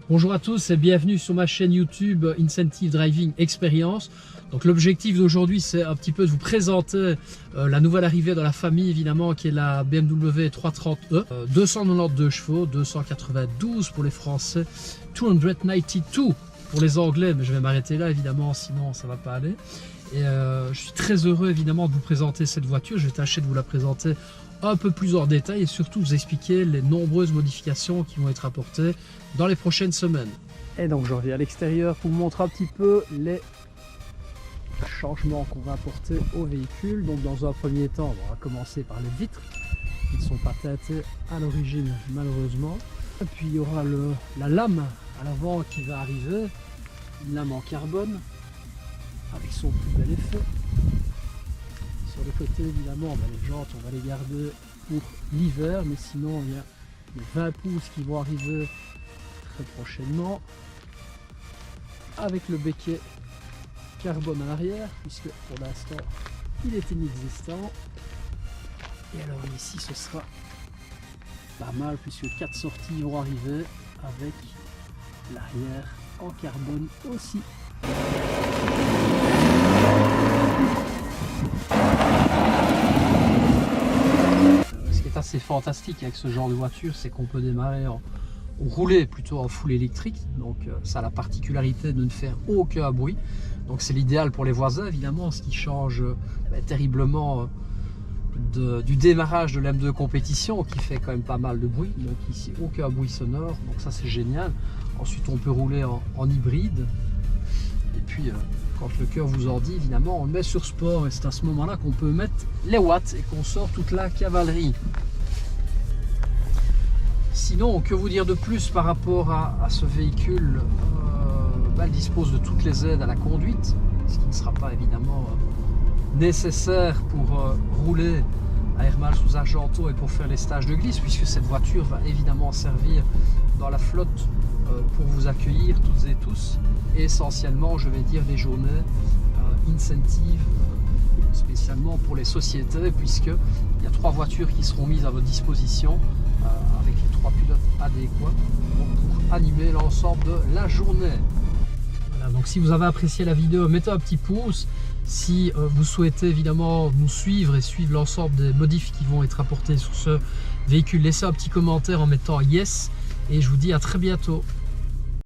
Bonjour à tous et bienvenue sur ma chaîne YouTube Incentive Driving Experience. Donc l'objectif d'aujourd'hui, c'est un petit peu de vous présenter la nouvelle arrivée dans la famille, évidemment, qui est la BMW 330e. 292 chevaux, 292 pour les Français, 292 pour les Anglais, mais je vais m'arrêter là évidemment, sinon ça va pas aller. Et je suis très heureux évidemment de vous présenter cette voiture. Je vais tâcher de vous la présenter un peu plus en détail et surtout vous expliquer les nombreuses modifications qui vont être apportées dans les prochaines semaines. Et donc je reviens à l'extérieur pour vous montrer un petit peu les changements qu'on va apporter au véhicule. Donc dans un premier temps, on va commencer par les vitres qui ne sont pas teintées à l'origine malheureusement. Et puis il y aura la lame à l'avant qui va arriver, une lame en carbone avec son plus bel effet. Sur le côté évidemment, les jantes on va les garder pour l'hiver, mais sinon il y a les 20 pouces qui vont arriver très prochainement avec le béquet carbone à l'arrière, puisque pour l'instant il est inexistant. Et alors ici ce sera pas mal puisque 4 sorties vont arriver avec l'arrière en carbone aussi. Ce qui est assez fantastique avec ce genre de voiture, c'est qu'on peut démarrer rouler plutôt en full électrique, donc ça a la particularité de ne faire aucun bruit, donc c'est l'idéal pour les voisins évidemment, ce qui change terriblement du démarrage de l'M2 compétition qui fait quand même pas mal de bruit. Donc ici aucun bruit sonore, donc ça c'est génial. Ensuite on peut rouler en hybride, et puis quand le cœur vous en dit évidemment on le met sur sport, et c'est à ce moment là qu'on peut mettre les watts et qu'on sort toute la cavalerie. Sinon, que vous dire de plus par rapport à ce véhicule? Elle dispose de toutes les aides à la conduite, ce qui ne sera pas évidemment nécessaire pour rouler à Hermal sous Argenteau et pour faire les stages de glisse, puisque cette voiture va évidemment servir dans la flotte pour vous accueillir toutes et tous, et essentiellement je vais dire des journées incentives spécialement pour les sociétés, puisqu'il y a 3 voitures qui seront mises à votre disposition avec les 3 pilotes adéquats pour animer l'ensemble de la journée. Voilà, donc si vous avez apprécié la vidéo, mettez un petit pouce. Si vous souhaitez évidemment nous suivre et suivre l'ensemble des modifs qui vont être apportés sur ce véhicule, laissez un petit commentaire en mettant yes, et je vous dis à très bientôt.